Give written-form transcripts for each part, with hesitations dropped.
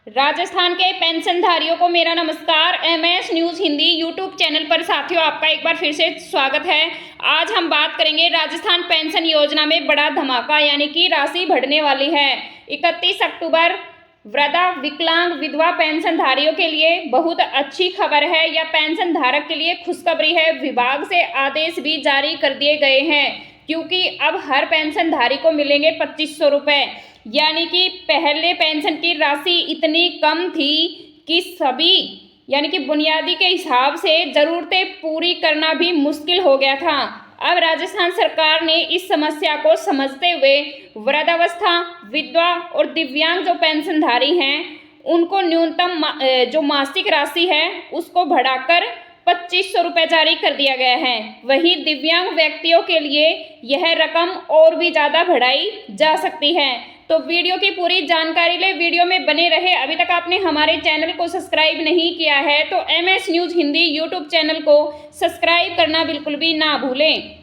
राजस्थान के पेंशनधारियों को मेरा नमस्कार। MS news Hindi YouTube channel पर साथियों आपका एक बार फिर से स्वागत है। आज हम बात करेंगे राजस्थान पेंशन योजना में बड़ा धमाका यानी कि राशि बढ़ने वाली है। 31 अक्टूबर वृद्धा विकलांग विधवा पेंशनधारियों के लिए बहुत अच्छी खबर है या पेंशन धारक के लिए खुशखबरी है। विभाग से आदेश भी जारी कर दिए गए हैं क्योंकि अब हर पेंशनधारी को मिलेंगे 2500 रुपये। यानी कि पहले पेंशन की राशि इतनी कम थी कि सभी यानी कि बुनियादी के हिसाब से ज़रूरतें पूरी करना भी मुश्किल हो गया था। अब राजस्थान सरकार ने इस समस्या को समझते हुए वृद्धावस्था विधवा और दिव्यांग जो पेंशनधारी हैं उनको न्यूनतम जो मासिक राशि है उसको बढ़ाकर 2500 रुपये जारी कर दिया गया है। वहीं दिव्यांग व्यक्तियों के लिए यह रकम और भी ज़्यादा बढ़ाई जा सकती है। तो वीडियो की पूरी जानकारी ले, वीडियो में बने रहे। अभी तक आपने हमारे चैनल को सब्सक्राइब नहीं किया है तो MS news Hindi YouTube channel को सब्सक्राइब करना बिल्कुल भी ना भूलें।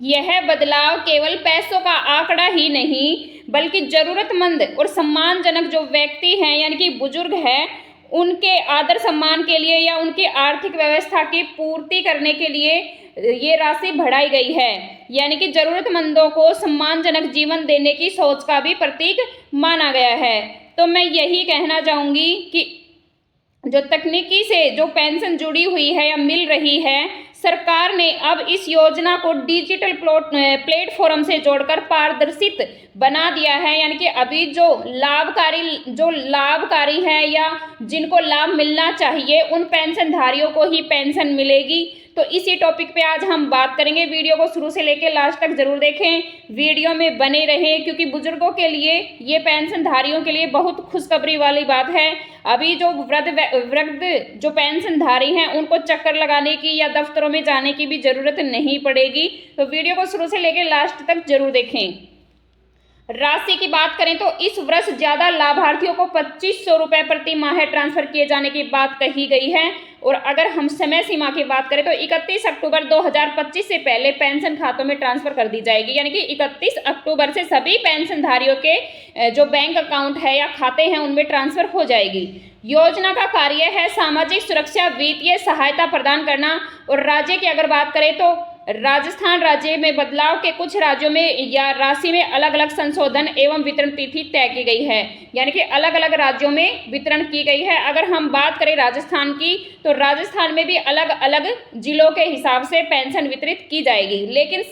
यह बदलाव केवल पैसों का आंकड़ा ही नहीं बल्कि ज़रूरतमंद और सम्मानजनक जो व्यक्ति हैं यानी कि बुजुर्ग हैं उनके आदर सम्मान के लिए या उनकी आर्थिक व्यवस्था की पूर्ति करने के लिए ये राशि बढ़ाई गई है। यानी कि ज़रूरतमंदों को सम्मानजनक जीवन देने की सोच का भी प्रतीक माना गया है। तो मैं यही कहना चाहूँगी कि जो तकनीकी से जो पेंशन जुड़ी हुई है या मिल रही है, सरकार ने अब इस योजना को डिजिटल प्लेटफॉर्म से जोड़कर पारदर्शित बना दिया है। यानी कि अभी जो लाभकारी हैं या जिनको लाभ मिलना चाहिए उन पेंशनधारियों को ही पेंशन मिलेगी। तो इसी टॉपिक पे आज हम बात करेंगे। वीडियो को शुरू से लेकर लास्ट तक जरूर देखें, वीडियो में बने रहें क्योंकि बुजुर्गों के लिए ये पेंशनधारियों के लिए बहुत खुशखबरी वाली बात है। अभी जो वृद्ध जो पेंशनधारी हैं उनको चक्कर लगाने की या दफ्तरों में जाने की भी ज़रूरत नहीं पड़ेगी। तो वीडियो को शुरू से लेकर लास्ट तक जरूर देखें। राशि की बात करें तो इस वर्ष ज़्यादा लाभार्थियों को 2500 रुपये प्रति माह ट्रांसफर किए जाने की बात कही गई है। और अगर हम समय सीमा की बात करें तो 31 अक्टूबर 2025 से पहले पेंशन खातों में ट्रांसफर कर दी जाएगी। यानी कि 31 अक्टूबर से सभी पेंशनधारियों के जो बैंक अकाउंट है या खाते हैं उनमें ट्रांसफर हो जाएगी। योजना का कार्य है सामाजिक सुरक्षा वित्तीय सहायता प्रदान करना। और राज्य की अगर बात करें तो राजस्थान राज्य में बदलाव के कुछ राज्यों में या राशि में अलग अलग संशोधन एवं वितरण तिथि तय की गई है। यानी कि अलग अलग राज्यों में वितरण की गई है। अगर हम बात करें राजस्थान की तो राजस्थान में भी अलग अलग जिलों के हिसाब से पेंशन वितरित की जाएगी, लेकिन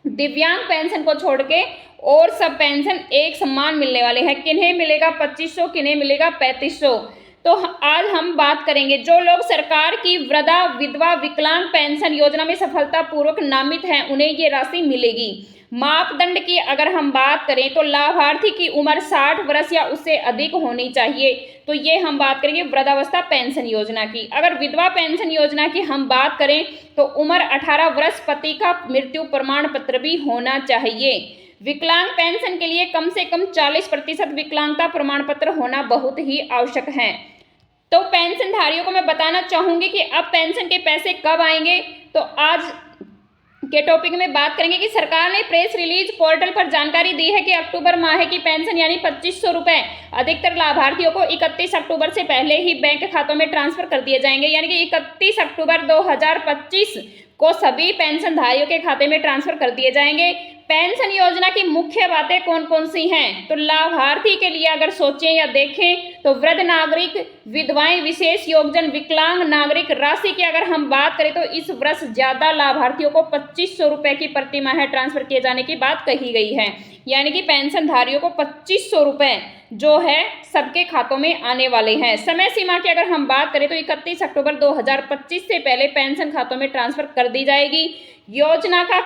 दिव्यांग पेंशन को छोड़ के और सब पेंशन एक समान मिलने वाले हैं। किन्हें मिलेगा 2500, किन्हें मिलेगा 3500। तो आज हम बात करेंगे जो लोग सरकार की वृद्धा विधवा विकलांग पेंशन योजना में सफलतापूर्वक नामित हैं उन्हें ये राशि मिलेगी। मापदंड की अगर हम बात करें तो लाभार्थी की उम्र 60 वर्ष या उससे अधिक होनी चाहिए। तो ये हम बात करेंगे वृद्धावस्था पेंशन योजना की। अगर विधवा पेंशन योजना की हम बात करें तो उम्र 18 वर्ष, पति का मृत्यु प्रमाण पत्र भी होना चाहिए। विकलांग पेंशन के लिए कम से कम 40% विकलांगता प्रमाण पत्र होना बहुत ही आवश्यक है। तो पेंशनधारियों को मैं बताना चाहूँगी कि अब पेंशन के पैसे कब आएंगे। तो आज के टॉपिक में बात करेंगे कि सरकार ने प्रेस रिलीज पोर्टल पर जानकारी दी है कि अक्टूबर माह की पेंशन यानी 2500 रुपये अधिकतर लाभार्थियों को 31 अक्टूबर से पहले ही बैंक खातों में ट्रांसफर कर दिए जाएंगे। यानी कि 31 अक्टूबर 2025 को सभी पेंशनधारियों के खाते में ट्रांसफर कर दिए जाएंगे। पेंशन योजना की मुख्य बातें कौन कौन सी हैं तो लाभार्थी के लिए अगर सोचें या देखें तो वृद्ध नागरिक, विधवाएं, विशेष योगदान, विकलांग नागरिक। राशि की अगर हम बात करें तो इस वर्ष ज़्यादा लाभार्थियों को 2500 रुपये की प्रति माह ट्रांसफर किए जाने की बात कही गई है। यानी कि पेंशनधारियों को 2500 रुपये जो है सबके खातों में आने वाले हैं। समय सीमा की अगर हम बात करें तो 31 अक्टूबर 2025 से पहले पेंशन खातों में ट्रांसफर कर दी जाएगी। योजना का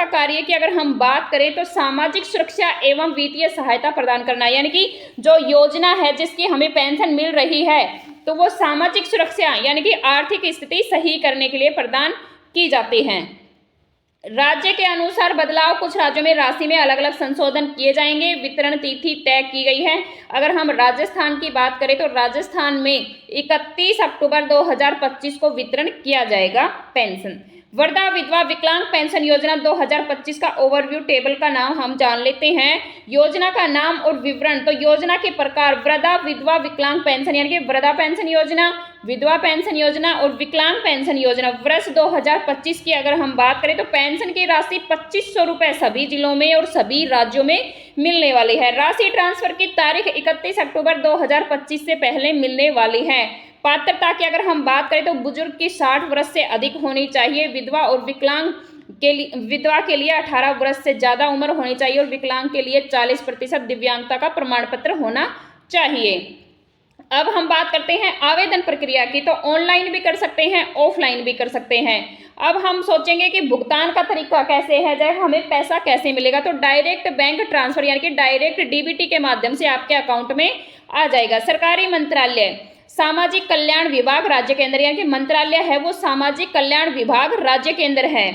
कार्य की अगर हम बात करें तो सामाजिक सुरक्षा एवं वित्तीय सहायता प्रदान करना। यानी कि जो योजना है जिसकी हमें पेंशन मिल रही है तो वो सामाजिक सुरक्षा यानी कि आर्थिक स्थिति सही करने के लिए प्रदान की जाती है। राज्य के अनुसार बदलाव, कुछ राज्यों में राशि में अलग अलग संशोधन किए जाएंगे। वितरण तिथि तय की गई है। अगर हम राजस्थान की बात करें तो राजस्थान में 31 अक्टूबर 2025 को वितरण किया जाएगा पेंशन। वृद्धा विधवा विकलांग पेंशन योजना 2025 का ओवरव्यू टेबल का नाम हम जान लेते हैं। योजना का नाम और विवरण। तो योजना के प्रकार वृद्धा विधवा विकलांग पेंशन यानी कि वृद्धा पेंशन योजना, विधवा पेंशन योजना और विकलांग पेंशन योजना। वर्ष 2025 की अगर हम बात करें तो पेंशन की राशि 2500 रुपये सभी जिलों में और सभी राज्यों में मिलने वाली है। राशि ट्रांसफर की तारीख 31 अक्टूबर 2025 से पहले मिलने वाली है। पात्रता की अगर हम बात करें तो बुजुर्ग की 60 वर्ष से अधिक होनी चाहिए। विधवा और विकलांग के लिए, विधवा के लिए 18 वर्ष से ज़्यादा उम्र होनी चाहिए और विकलांग के लिए 40% दिव्यांगता का प्रमाण पत्र होना चाहिए। अब हम बात करते हैं आवेदन प्रक्रिया की। तो ऑनलाइन भी कर सकते हैं, ऑफलाइन भी कर सकते हैं। अब हम सोचेंगे कि भुगतान का तरीका कैसे है, जैसे हमें पैसा कैसे मिलेगा। तो डायरेक्ट बैंक ट्रांसफर यानी कि डायरेक्ट डीबीटी के माध्यम से आपके अकाउंट में आ जाएगा। सरकारी मंत्रालय सामाजिक कल्याण विभाग राज्य केंद्र यानी कि मंत्रालय है वो सामाजिक कल्याण विभाग राज्य केंद्र है।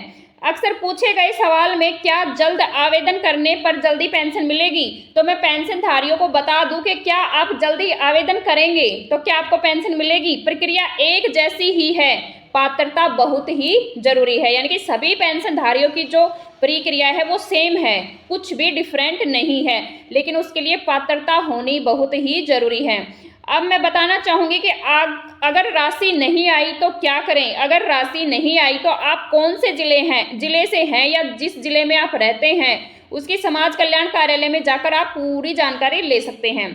अक्सर पूछे गए सवाल में क्या जल्द आवेदन करने पर जल्दी पेंशन मिलेगी। तो मैं पेंशन धारियों को बता दूं कि क्या आप जल्दी आवेदन करेंगे तो क्या आपको पेंशन मिलेगी। प्रक्रिया एक जैसी ही है, पात्रता बहुत ही जरूरी है। यानी कि सभी पेंशन धारियों की जो प्रक्रिया है वो सेम है, कुछ भी डिफरेंट नहीं है, लेकिन उसके लिए पात्रता होनी बहुत ही जरूरी है। अब मैं बताना चाहूँगी कि अगर राशि नहीं आई तो क्या करें। अगर राशि नहीं आई तो आप कौन से जिले से हैं या जिस जिले में आप रहते हैं उसकी समाज कल्याण कार्यालय में जाकर आप पूरी जानकारी ले सकते हैं।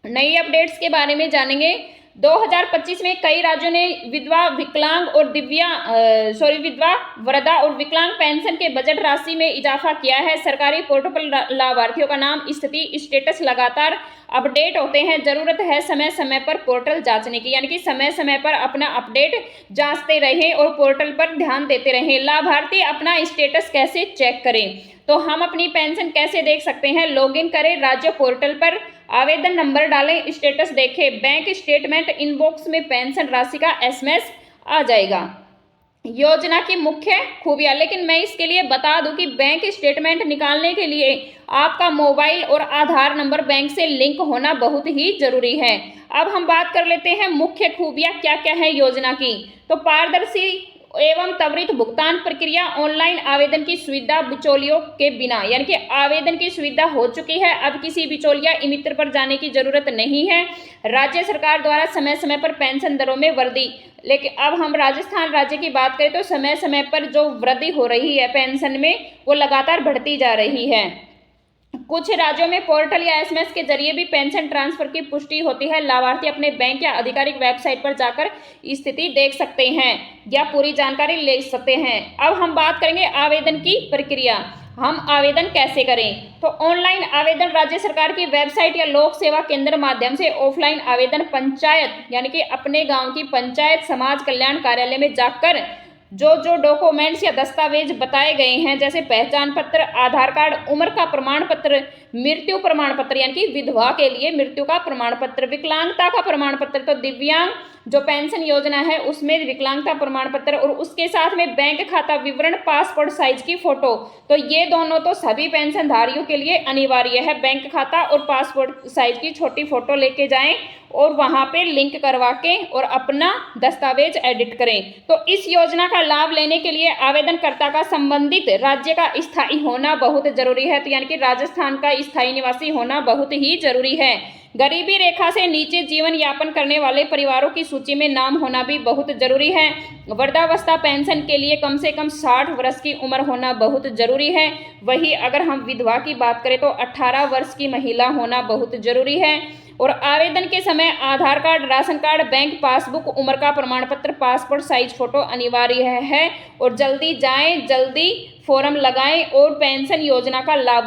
नई अपडेट्स के बारे में जानेंगे। 2025 में कई राज्यों ने विधवा विकलांग और विधवा वृद्धा और विकलांग पेंशन के बजट राशि में इजाफा किया है। सरकारी पोर्टल पर लाभार्थियों का नाम, स्थिति, स्टेटस लगातार अपडेट होते हैं। जरूरत है समय समय पर पोर्टल जांचने की, यानी कि समय समय पर अपना अपडेट जांचते रहें और पोर्टल पर ध्यान देते रहें। लाभार्थी अपना स्टेटस कैसे चेक करें, तो हम अपनी पेंशन कैसे देख सकते हैं। लॉगिन करें राज्य पोर्टल पर, आवेदन नंबर डालें, स्टेटस देखें। बैंक स्टेटमेंट इनबॉक्स में पेंशन राशि का एसएमएस आ जाएगा। योजना की मुख्य खूबियां, लेकिन मैं इसके लिए बता दूं कि बैंक स्टेटमेंट निकालने के लिए आपका मोबाइल और आधार नंबर बैंक से लिंक होना बहुत ही जरूरी है। अब हम बात कर लेते हैं मुख्य खूबियां क्या क्या है योजना की। तो पारदर्शी एवं त्वरित भुगतान प्रक्रिया, ऑनलाइन आवेदन की सुविधा बिचौलियों के बिना, यानी कि आवेदन की सुविधा हो चुकी है, अब किसी बिचौलिया मित्र पर जाने की जरूरत नहीं है। राज्य सरकार द्वारा समय समय पर पेंशन दरों में वृद्धि, लेकिन अब हम राजस्थान राज्य की बात करें तो समय समय पर जो वृद्धि हो रही है पेंशन में वो लगातार बढ़ती जा रही है। कुछ राज्यों में पोर्टल या एसएमएस के जरिए भी पेंशन ट्रांसफर की पुष्टि होती है। लाभार्थी अपने बैंक या आधिकारिक वेबसाइट पर जाकर स्थिति देख सकते हैं या पूरी जानकारी ले सकते हैं। अब हम बात करेंगे आवेदन की प्रक्रिया, हम आवेदन कैसे करें। तो ऑनलाइन आवेदन राज्य सरकार की वेबसाइट या लोक सेवा केंद्र माध्यम से, ऑफलाइन आवेदन पंचायत यानी कि अपने गाँव की पंचायत समाज कल्याण कार्यालय में जाकर जो डॉक्यूमेंट्स या दस्तावेज बताए गए हैं जैसे पहचान पत्र, आधार कार्ड, उम्र का प्रमाण पत्र, मृत्यु प्रमाण पत्र यानी कि विधवा के लिए मृत्यु का प्रमाण पत्र, विकलांगता का प्रमाण पत्र, तो दिव्यांग जो पेंशन योजना है उसमें विकलांगता प्रमाण पत्र और उसके साथ में बैंक खाता विवरण, पासपोर्ट साइज की फोटो। तो ये दोनों तो सभी पेंशनधारियों के लिए अनिवार्य है। बैंक खाता और पासपोर्ट साइज की छोटी फोटो लेके जाएं और वहां पे लिंक करवा के और अपना दस्तावेज एडिट करें। तो इस योजना का लाभ लेने के लिए आवेदनकर्ता का संबंधित राज्य का स्थायी होना बहुत जरूरी है, तो यानी कि राजस्थान का स्थायी निवासी होना बहुत ही जरूरी है। गरीबी रेखा से नीचे जीवन यापन करने वाले परिवारों की सूची में नाम होना भी बहुत जरूरी है। वृद्धावस्था पेंशन के लिए कम से कम 60 वर्ष की उम्र होना बहुत जरूरी है। वहीं अगर हम विधवा की बात करें तो 18 वर्ष की महिला होना बहुत जरूरी है। और आवेदन के समय Aadhaar card, ration card, bank passbook, उम्र का प्रमाण पत्र, पासपोर्ट साइज फोटो अनिवार्य है। और जल्दी जाएं, जल्दी फॉर्म लगाएं और पेंशन योजना का लाभ